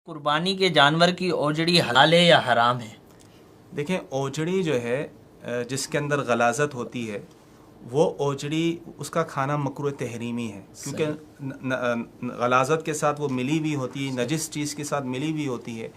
قربانی کے جانور کی اوجڑی حلال ہے یا حرام ہے؟ دیکھیں، اوجڑی جو ہے جس کے اندر غلاظت ہوتی ہے وہ اوجڑی اس کا کھانا مکروہ تحریمی ہے، کیونکہ غلاظت کے ساتھ وہ ملی ہوئی ہوتی ہے، نجس چیز کے ساتھ ملی ہوئی ہوتی ہے۔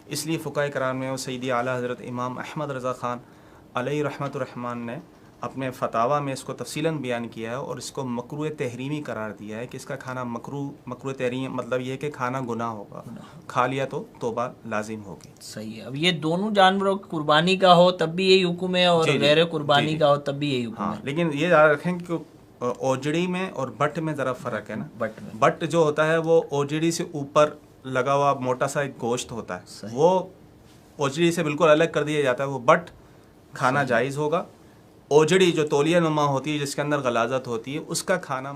اس لیے فقہائے کرام میں سیدی اعلیٰ حضرت امام احمد رضا خان علیہ رحمۃ الرحمن نے اپنے فتاویٰ میں اس کو تفصیلاً بیان کیا ہے اور اس کو مکروہ تحریمی قرار دیا ہے کہ اس کا کھانا مکروہ تحریم مطلب یہ ہے کہ کھانا گناہ ہوگا، کھا لیا تو توبہ لازم ہوگی۔ صحیح ہے۔ اب یہ دونوں جانوروں کی قربانی کا ہو تب بھی یہی حکم ہے اور غیر قربانی کا ہو تب بھی یہی حکم ہے۔ لیکن یہ یاد رکھیں کہ اوجڑی میں اور بٹ میں ذرا فرق ہے نا۔ بٹ جو ہوتا ہے وہ اوجڑی سے اوپر لگا ہوا موٹا سا ایک گوشت ہوتا ہے، وہ اوجڑی سے بالکل الگ کر دیا جاتا ہے، وہ بٹ کھانا جائز ہوگا۔ اوجڑی جو تولیہ نما ہوتی ہے جس کے اندر غلاظت ہوتی ہے اس کا کھانا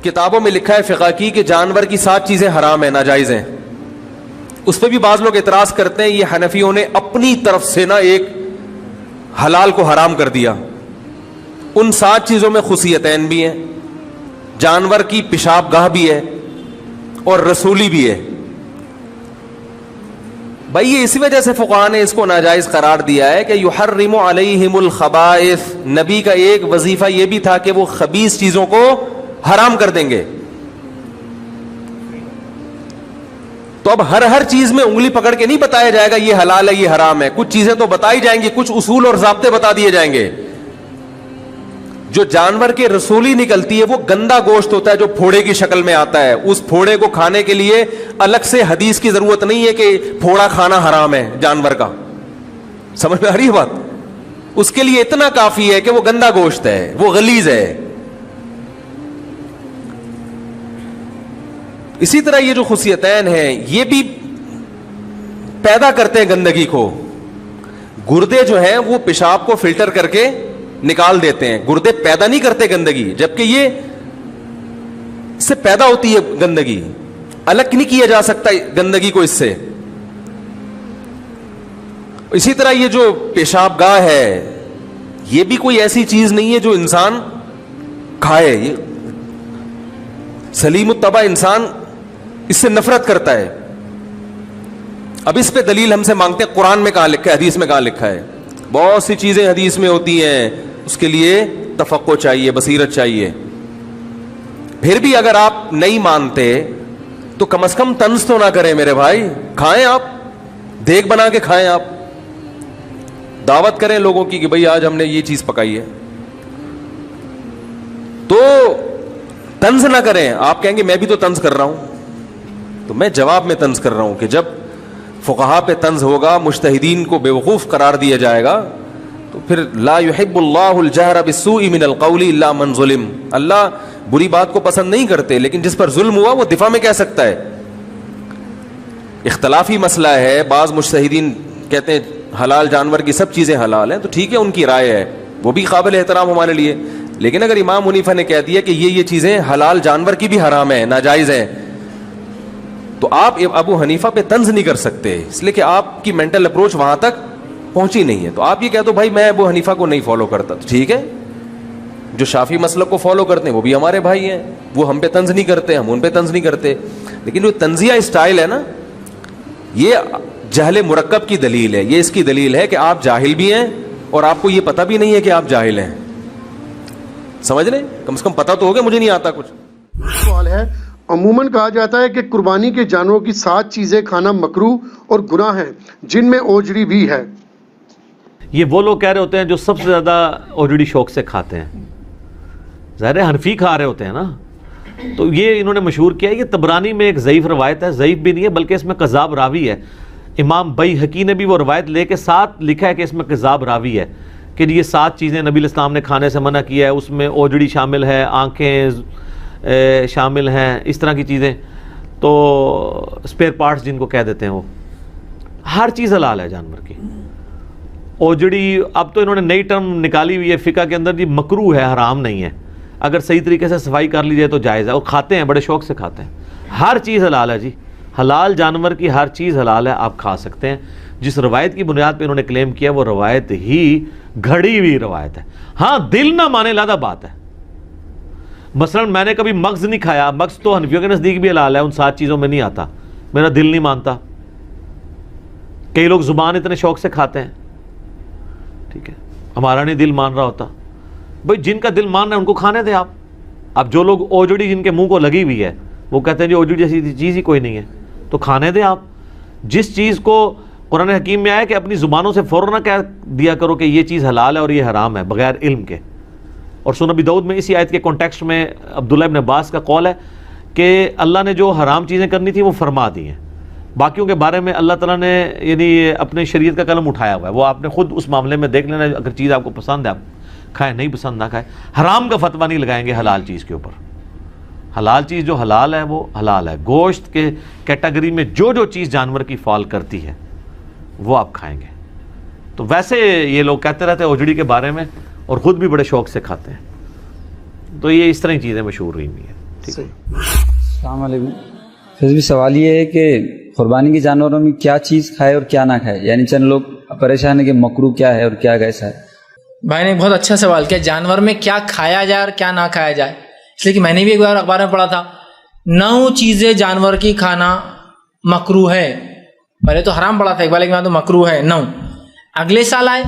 کتابوں میں لکھا ہے فقہ کی کہ جانور کی 7 چیزیں حرام ہیں، ناجائز ہیں۔ اس پہ بھی بعض لوگ اعتراض کرتے ہیں یہ حنفیوں نے اپنی طرف سے نا ایک حلال کو حرام کر دیا۔ ان 7 چیزوں میں خصیتین بھی ہیں، جانور کی پیشاب گاہ بھی ہے اور رسولی بھی ہے۔ بھائی یہ اسی وجہ سے فقہاء نے اس کو ناجائز قرار دیا ہے کہ یحرم علیہم الخبائث، نبی کا ایک وظیفہ یہ بھی تھا کہ وہ خبیث چیزوں کو حرام کر دیں گے۔ تو اب ہر چیز میں انگلی پکڑ کے نہیں بتایا جائے گا یہ حلال ہے یہ حرام ہے، کچھ چیزیں تو بتائی جائیں گی، کچھ اصول اور ضابطے بتا دیے جائیں گے۔ جو جانور کے رسولی نکلتی ہے وہ گندا گوشت ہوتا ہے جو پھوڑے کی شکل میں آتا ہے، اس پھوڑے کو کھانے کے لیے الگ سے حدیث کی ضرورت نہیں ہے کہ پھوڑا کھانا حرام ہے جانور کا، سمجھ میں آ رہی ہے بات؟ اس کے لیے اتنا کافی ہے کہ وہ گندا گوشت ہے، وہ غلیظ ہے۔ اسی طرح یہ جو خصیتین ہیں یہ بھی پیدا کرتے ہیں گندگی کو۔ گردے جو ہیں وہ پیشاب کو فلٹر کر کے نکال دیتے ہیں، گردے پیدا نہیں کرتے گندگی، جبکہ یہ اس سے پیدا ہوتی ہے گندگی، الگ نہیں کیا جا سکتا گندگی کو اس سے۔ اسی طرح یہ جو پیشاب گاہ ہے یہ بھی کوئی ایسی چیز نہیں ہے جو انسان کھائے، یہ سلیم الطبع انسان اس سے نفرت کرتا ہے۔ اب اس پہ دلیل ہم سے مانگتے ہیں قرآن میں کہاں لکھا ہے، حدیث میں کہاں لکھا ہے؟ بہت سی چیزیں حدیث میں ہوتی ہیں، اس کے لیے تفقہ چاہیے، بصیرت چاہیے۔ پھر بھی اگر آپ نہیں مانتے تو کم از کم طنز تو نہ کریں میرے بھائی، کھائیں آپ، دیگ بنا کے کھائیں، آپ دعوت کریں لوگوں کی کہ بھئی آج ہم نے یہ چیز پکائی ہے، تو طنز نہ کریں۔ آپ کہیں گے میں بھی تو طنز کر رہا ہوں، تو میں جواب میں طنز کر رہا ہوں کہ جب فقہاء پہ طنز ہوگا، مجتہدین کو بیوقوف قرار دیا جائے گا، تو پھر لا يحب اللہ الجہر بالسوء من القول الا من ظلم، اللہ بری بات کو پسند نہیں کرتے لیکن جس پر ظلم ہوا وہ دفاع میں کہہ سکتا ہے۔ اختلافی مسئلہ ہے، بعض مجتہدین کہتے ہیں حلال جانور کی سب چیزیں حلال ہیں، تو ٹھیک ہے، ان کی رائے ہے، وہ بھی قابل احترام ہمارے لیے۔ لیکن اگر امام حنیفہ نے کہہ دیا کہ یہ چیزیں حلال جانور کی بھی حرام ہیں، ناجائز ہیں، تو آپ ابو حنیفہ پہ طنز نہیں کر سکتے، اس لیے کہ آپ کی مینٹل اپروچ وہاں تک پہنچی نہیں ہے۔ تو آپ یہ کہہ دو بھائی میں ابو حنیفہ کو نہیں فالو کرتا، تو ٹھیک ہے، جو شافعی مسلک کو فالو کرتے ہیں وہ بھی ہمارے بھائی ہیں، وہ ہم پہ طنز نہیں کرتے، ہم ان پہ طنز نہیں کرتے۔ لیکن جو طنزیہ اسٹائل ہے نا، یہ جہل مرکب کی دلیل ہے، یہ اس کی دلیل ہے کہ آپ جاہل بھی ہیں اور آپ کو یہ پتہ بھی نہیں ہے کہ آپ جاہل ہیں، سمجھ لیں، کم سے کم پتہ تو ہوگا مجھے نہیں آتا کچھ۔ سوال ہے، عموماً کہا جاتا ہے کہ قربانی کے جانوروں کی 7 چیزیں کھانا مکروہ اور گناہ ہیں، جن میں اوجڑی بھی ہے۔ یہ وہ لوگ کہہ رہے ہوتے ہیں جو سب سے زیادہ اوجڑی شوق سے کھاتے ہیں، ظاہر ہے حنفی کھا رہے ہوتے ہیں نا، تو یہ انہوں نے مشہور کیا ہے۔ یہ طبرانی میں ایک ضعیف روایت ہے، ضعیف بھی نہیں ہے بلکہ اس میں کذاب راوی ہے۔ امام بیہقی نے بھی وہ روایت لے کے ساتھ لکھا ہے کہ اس میں کذاب راوی ہے، کہ یہ 7 چیزیں نبی علیہ السلام نے کھانے سے منع کیا ہے، اس میں اوجڑی شامل ہے، آنکھیں شامل ہیں، اس طرح کی چیزیں، تو اسپیئر پارٹس جن کو کہہ دیتے ہیں، وہ ہر چیز حلال ہے جانور کی۔ اوجڑی اب تو انہوں نے نئی ٹرم نکالی ہوئی ہے فقہ کے اندر، جی مکروہ ہے، حرام نہیں ہے، اگر صحیح طریقے سے صفائی کر لی جائے تو جائز ہے، اور کھاتے ہیں، بڑے شوق سے کھاتے ہیں۔ ہر چیز حلال ہے جی، حلال جانور کی ہر چیز حلال ہے، آپ کھا سکتے ہیں۔ جس روایت کی بنیاد پہ انہوں نے کلیم کیا وہ روایت ہی گھڑی ہوئی روایت ہے۔ ہاں دل نہ مانے علیحدہ بات ہے، مثلا میں نے کبھی مغز نہیں کھایا، مغز تو حنفیوں کے نزدیک بھی حلال ہے، ان 7 چیزوں میں نہیں آتا، میرا دل نہیں مانتا. کئی لوگ زبان اتنے شوق سے کھاتے ہیں, ٹھیک ہے, ہمارا نہیں دل مان رہا ہوتا. بھائی جن کا دل مان رہا ہے ان کو کھانے دیں آپ. اب جو لوگ اوجڑی جن کے منہ کو لگی ہوئی ہے وہ کہتے ہیں جو اوجڑی جیسی چیز ہی کوئی نہیں ہے, تو کھانے دیں آپ. جس چیز کو قرآن حکیم میں آیا کہ اپنی زبانوں سے فوراً نہ کہہ دیا کرو کہ یہ چیز حلال ہے اور یہ حرام ہے بغیر علم کے. اور سنن ابی داؤد میں اسی آیت کے کانٹیکسٹ میں عبداللہ ابن عباس کا قول ہے کہ اللہ نے جو حرام چیزیں کرنی تھی وہ فرما دی ہیں, باقیوں کے بارے میں اللہ تعالیٰ نے یعنی اپنے شریعت کا قلم اٹھایا ہوا ہے. وہ آپ نے خود اس معاملے میں دیکھ لینا, اگر چیز آپ کو پسند ہے آپ کھائیں, نہیں پسند نہ کھائیں. حرام کا فتویٰ نہیں لگائیں گے حلال چیز کے اوپر. حلال چیز جو حلال ہے وہ حلال ہے. گوشت کے کیٹیگری میں جو چیز جانور کی فال کرتی ہے وہ آپ کھائیں گے. تو ویسے یہ لوگ کہتے رہتے ہیں اوجڑی کے بارے میں اور خود بھی بڑے شوق سے کھاتے ہیں. تو یہ اس طرح کی چیزیں مشہور ہوئی ہیں. ٹھیک ہے, السلام علیکم. پھر بھی سوال یہ ہے کہ قربانی کے جانوروں میں کیا چیز کھائے اور کیا نہ کھائے, یعنی چند لوگ پریشان ہیں کہ مکروہ کیا ہے اور کیا کیسا ہے. بھائی نے بہت اچھا سوال کیا, جانور میں کیا کھایا جائے اور کیا نہ کھایا جائے. اس لیے کہ میں نے بھی ایک بار اخبار میں پڑھا تھا 9 چیزیں جانور کی کھانا مکروہ ہے. پہلے تو حرام پڑا تھا, اقبال کے بعد تو مکروہ ہے 9. اگلے سال آئے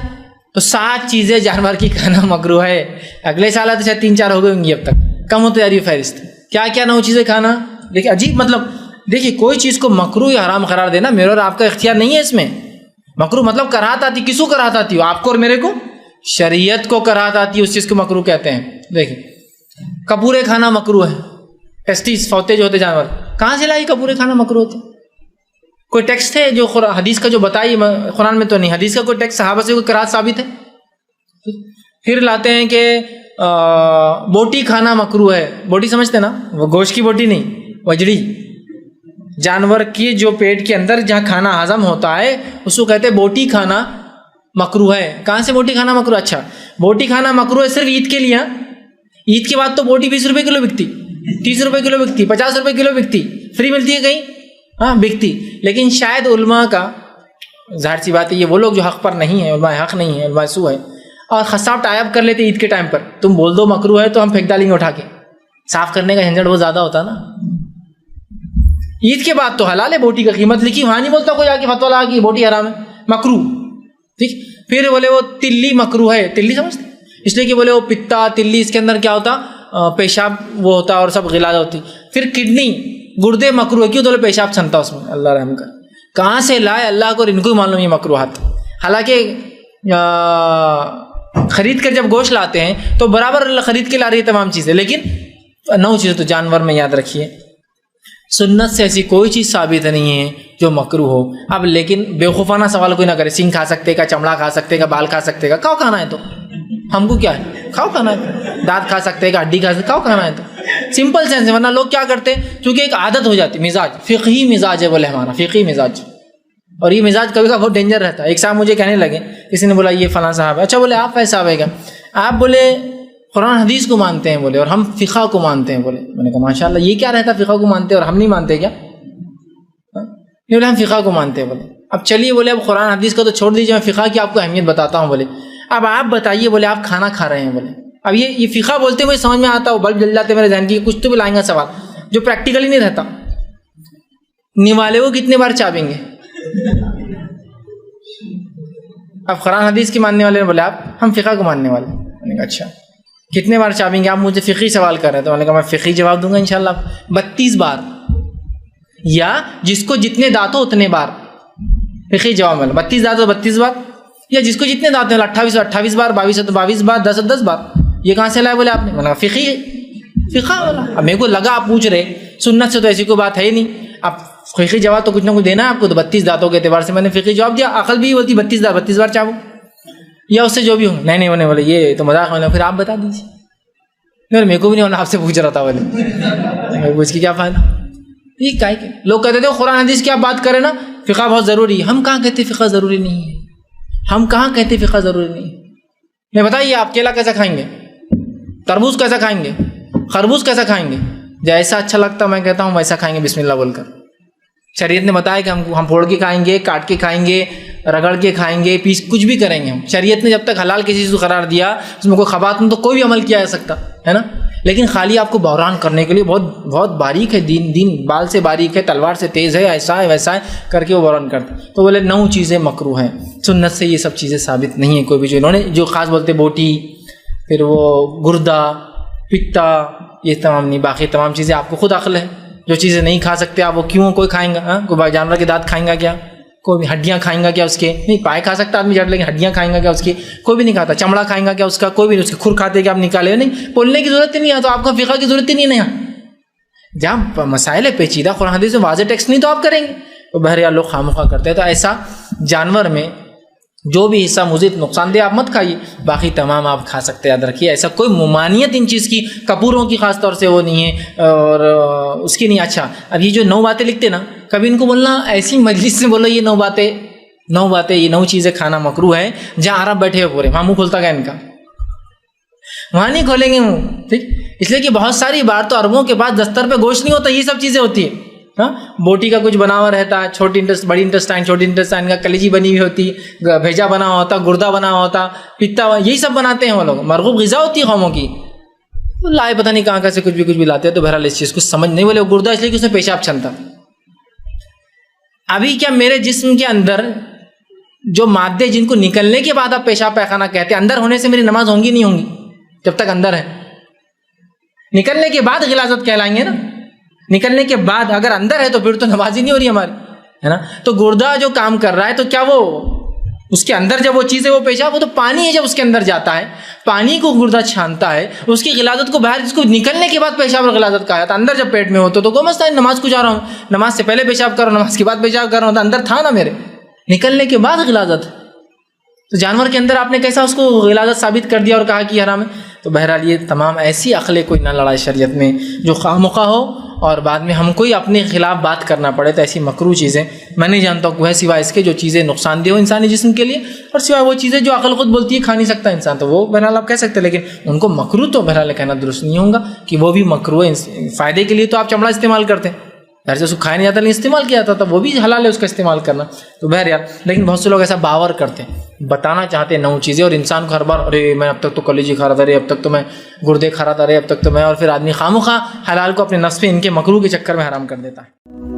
تو 7 چیزیں جانور کی کھانا مکروہ ہے. اگلے سال آئے تو شاید 3-4 ہو گئی ہوں گی, اب تک کم ہوتے جا رہی ہے فہرست. کیا کیا 9 چیزیں کھانا. دیکھیے عجیب, مطلب دیکھیے کوئی چیز کو مکروہ یا حرام قرار دینا میرے اور آپ کا اختیار نہیں ہے. اس میں مکروہ مطلب کراہت آتی, کس کو کراہت آتی ہو, آپ کو اور میرے کو, شریعت کو کراہت آتی ہے, اس چیز کو مکروہ کہتے ہیں. دیکھیں کپورے کھانا مکروہ ہے. پیسٹیز فوتے جو ہوتے جانور, کہاں سے لائی کپورے کھانا مکروہ ہوتے؟ کوئی ٹیکسٹ ہے جو حدیث کا جو بتائی, قرآن میں تو نہیں, حدیث کا کوئی ٹیکسٹ صحابہ سے کوئی کراہت ثابت ہے؟ پھر لاتے ہیں کہ بوٹی کھانا مکروہ ہے. بوٹی سمجھتے نا, وہ گوشت کی بوٹی نہیں, وجڑی, جانور کی جو پیٹ کے اندر جہاں کھانا ہضم ہوتا ہے اس کو کہتے ہیں بوٹی کھانا مکروہ ہے. کہاں سے بوٹی کھانا مکروہ؟ اچھا بوٹی کھانا مکروہ ہے صرف عید کے لیے. عید کے بعد تو بوٹی 20 روپے کلو بکتی, 30 روپے کلو بکتی, 50 روپے کلو بکتی, فری ملتی ہے کہیں, ہاں بکتی. لیکن شاید علماء کا, ظاہر سی بات ہے یہ وہ لوگ جو حق پر نہیں ہیں, علماء حق نہیں ہے, علماء سو ہے, اور خصاب ٹائپ کر لیتے عید کے ٹائم پر, تم بول دو مکروہ ہے تو ہم پھینک ڈالیں گے اٹھا کے. صاف کرنے کا جھنجھٹ بہت زیادہ ہوتا نا. عید کے بعد تو حلال ہے, بوٹی کا قیمت لکھی, وہاں نہیں بولتا کوئی آ کے فتویٰ لگا کہ بوٹی حرام ہے, مکروہ. ٹھیک, پھر بولے وہ تلی مکروہ ہے. تلی سمجھتے, اس لیے کہ بولے وہ پتا تلی, اس کے اندر کیا ہوتا, پیشاب وہ ہوتا اور سب غلازہ ہوتی. پھر کڈنی گردے مکروہ, کیوں؟ تو پیشاب چھنتا اس میں, اللہ رحم کر. کہاں سے لائے اللہ کو اور ان کو ہی معلوم یہ مکروہات. حالانکہ خرید کر جب گوشت لاتے ہیں تو برابر اللہ خرید کے لا رہی ہے تمام چیزیں, لیکن 9 چیزیں تو جانور میں یاد رکھیے. سنت سے ایسی کوئی چیز ثابت نہیں ہے جو مکروہ ہو. اب لیکن بیوقوفانہ سوال کوئی نہ کرے, سینگ کھا سکتے کا, چمڑا کھا سکتے کا, بال کھا سکتے کا, کھاؤ کھانا ہے تو ہم کو کیا ہے, کھاؤ کھانا ہے. دانت کھا سکتے کا, ہڈی کھا سکتے, کھاؤ کھانا ہے تو سمپل سینس ہے. ورنہ لوگ کیا کرتے ہیں, کیونکہ ایک عادت ہو جاتی, مزاج, فقہی مزاج ہے بولے ہمارا, فقہی مزاج. اور یہ مزاج کبھی کا بہت ڈینجر رہتا ہے. ایک صاحب مجھے کہنے لگے, کسی نے بولا یہ فلاں صاحب ہے. اچھا بولے آپ ایسا صاحب ہے کیا؟ آپ بولے قرآن حدیث کو مانتے ہیں بولے, اور ہم فقہ کو مانتے ہیں بولے. میں نے کہا ماشاء اللہ, یہ کیا رہتا فقہ کو مانتے اور ہم نہیں مانتے کیا؟ نہیں بولے ہم فقہ کو مانتے ہیں بولے. اب چلیے بولے اب قرآن حدیث کو تو چھوڑ دیجیے, میں فقہ کی آپ کو اہمیت بتاتا ہوں بولے. اب آپ بتائیے بولے آپ کھانا کھا رہے ہیں بولے, اب یہ فقہ بولتے ہوئے سمجھ میں آتا ہو, بلب جل جاتے میرے ذہن کی, کچھ تو بھی لائیں گا سوال جو پریکٹیکلی نہیں رہتا. نوالے کو کتنے بار چابیں گے؟ اب قرآن حدیث کی ماننے والے نے بولے آپ ہم فقہ کو ماننے والے. میں نے کہا اچھا کتنے بار چابیں گے؟ آپ مجھے فقہی سوال کر رہے ہیں. تو میں نے کہا میں فقہی جواب دوں گا انشاءاللہ 32 بار, یا جس کو جتنے دانت ہو اتنے بار. فقہی جواب میں 32 دانت ہو 32 بار, یا جس کو جتنے دانت ہیں 28 28 بار, 22 تو 22 بار, 10 10 بار. یہ کہاں سے لائے بولے آپ نے؟ میں نے کہا فقہی فقہ والا. اب میرے کو لگا آپ پوچھ رہے, سنت سے تو ایسی کوئی بات ہے ہی نہیں. اب فقہی جواب تو کچھ نہ کچھ دینا ہے آپ کو, تو 32 دانتوں کے اعتبار سے میں نے فقہی جواب دیا. عقل بھی ہوتی 32 بار چاہو, یا اس سے جو بھی ہوں. نہیں ہونے والے, یہ تو مذاق ہونے. پھر آپ بتا دیجیے. میرے کو بھی نہیں ہونا, آپ سے پوچھ رہا تھا بولے, اس کی کیا فائدہ. یہ کیا ہے, لوگ کہتے تھے قرآن حدیث کی آپ بات کریں نا, فقہ بہت ضروری ہے. ہم کہاں کہتے فقہ ضروری نہیں ہے, ہم کہاں کہتے فقہ ضروری نہیں ہے. میں بتائیے آپ کیلا کیسا کھائیں گے, تربوز کیسا کھائیں گے, خربوز کیسا کھائیں گے؟ جیسا اچھا لگتا میں کہتا ہوں ویسا کھائیں گے بسم اللہ بول کر. شریعت نے بتایا کہ ہم پھوڑ کے کھائیں گے, کاٹ کے کھائیں گے, رگڑ کے کھائیں گے, پیس کچھ بھی کریں گے ہم. شریعت نے جب تک حلال کسی چیز کو قرار دیا اس میں کوئی خبات تو کوئی بھی عمل کیا جا سکتا ہے نا. لیکن خالی آپ کو بحران کرنے کے لیے بہت بہت باریک ہے دین بال سے باریک ہے، تلوار سے تیز ہے، ایسا ہے ویسا ہے کر کے وہ بحران کرتے ہیں. تو بولے 9 چیزیں مکروہ ہیں. سنت سے یہ سب چیزیں ثابت نہیں ہیں کوئی بھی. جو انہوں نے جو خاص بولتے بوٹی، پھر وہ گردہ، پتا، یہ تمام نہیں. باقی تمام چیزیں آپ کو خود عقل ہے. جو چیزیں نہیں کھا سکتے آپ وہ کیوں کوئی کھائیں گا؟ کوئی جانور کے دانت کھائیں گا کیا؟ کوئی بھی ہڈیاں کھائیں گا کیا اس کے؟ نہیں. پائے کھا سکتا آدمی جٹ، لیکن ہڈیاں کھائیں گا کیا اس کی؟ کوئی بھی نہیں کھاتا. چمڑا کھائیں گا کیا اس کا؟ کوئی بھی نہیں. اس کے کھر کھاتے کہ آپ نکالے نہیں. بولنے کی ضرورت ہی نہیں ہے. تو آپ کو فقہ کی ضرورت ہی نہیں ہے. جہاں مسائل پیچیدہ قرآن حدیث میں واضح ٹیکسٹ نہیں تو آپ کریں گے. تو بہرحال لوگ خواہ کرتے ہیں. تو ایسا جانور میں جو بھی حصہ مزید نقصان دہ آپ مت کھائیے، باقی تمام آپ کھا سکتے. یاد رکھیے ایسا کوئی ممانعت ان چیز کی کپوروں کی خاص طور سے وہ نہیں ہے اور اس کی نہیں. اچھا اب یہ جو 9 باتیں لکھتے نا، کبھی ان کو بولنا ایسی مجلس سے بولو یہ 9 باتیں یہ 9 چیزیں کھانا مکروہ ہے، جہاں عرب بیٹھے ہوئے پورے، وہاں منہ کھولتا گیا ان کا، وہاں نہیں کھولیں گے منہ. ٹھیک، اس لیے کہ بہت ساری بار تو عربوں کے پاس دستر پہ گوشت نہیں ہوتا، یہ سب چیزیں ہوتی ہیں. ہاں، بوٹی کا کچھ بنا ہوا رہتا ہے، بڑی انٹسٹائن، چھوٹی انٹسٹائن کا کلیجی بنی ہوئی ہوتی، بھیجا بنا ہوا ہوتا، گردہ بنا ہوا ہوتا، پتا، یہی سب بناتے ہیں وہ لوگ. مرغوب غذا ہوتی ہے قوموں کی، لائے پتہ نہیں کہاں سے کچھ بھی لاتے ہیں. تو بہرحال اس چیز کو سمجھ نہیں. بولے گردہ اس لیے کہ اس میں پیشاب چھنتا. ابھی کیا میرے جسم کے اندر جو مادے جن کو نکلنے کے بعد آپ پیشاب پیخانہ کہتے ہیں، اندر ہونے سے میری نماز ہوں گی نہیں ہوں گی؟ جب تک اندر ہے. نکلنے کے بعد غلاظت کہلائیں گے نا. نکلنے کے بعد اگر اندر ہے تو پھر تو نماز ہی نہیں ہو رہی ہماری، ہے نا. تو گردہ جو کام کر رہا ہے تو کیا وہ اس کے اندر جب وہ چیز ہے وہ پیشاب، وہ تو پانی ہے جب اس کے اندر جاتا ہے، پانی کو گردہ چھانتا ہے، اس کی غلاظت کو باہر، جس کو نکلنے کے بعد پیشاب اور غلاظت کہا جاتا ہے. اندر جب پیٹ میں ہو تو کوئی مسئلہ نہیں، نماز کو جا رہا ہوں، نماز سے پہلے پیشاب کر رہا ہوں، نماز کے بعد پیشاب کر رہا ہوں، تو اندر تھا نا میرے. نکلنے کے بعد غلاظت، تو جانور کے اندر آپ نے کیسا اس کو غلاظت ثابت کر دیا اور کہا کہ حرام ہے؟ تو بہرحال یہ تمام ایسی عقلیں کوئی نہ لڑائے شریعت میں جو خواہ مخواہ ہو اور بعد میں ہم کوئی اپنے خلاف بات کرنا پڑے. تو ایسی مکروہ چیزیں میں نہیں جانتا ہوں کوئی ہے سوائے اس کے جو چیزیں نقصان دہ ہو انسانی جسم کے لیے، اور سوائے وہ چیزیں جو عقل خود بولتی ہے کھا نہیں سکتا انسان، تو وہ بہرحال آپ کہہ سکتے ہیں. لیکن ان کو مکروہ تو بہرحال کہنا درست نہیں ہوگا کہ وہ بھی مکروہ ہے. فائدے کے لیے تو آپ چمڑا استعمال کرتے ہیں، گھر سے اس کو کھایا نہیں جاتا لیکن استعمال کیا جاتا تھا، وہ بھی حلال ہے اس کا استعمال کرنا. تو بہرحال لیکن بہت سے لوگ ایسا باور کرتے ہیں، بتانا چاہتے ہیں 9 چیزیں، اور انسان کو ہر بار ارے میں اب تک تو کلیجی کھا رہا تھا، ارے اب تک تو میں گردے کھا رہا تھا، ارے اب تک تو میں، اور پھر آدمی خواہ مخواہ حلال کو اپنے نفس پہ ان کے مکروہ کے چکر میں حرام کر دیتا ہے.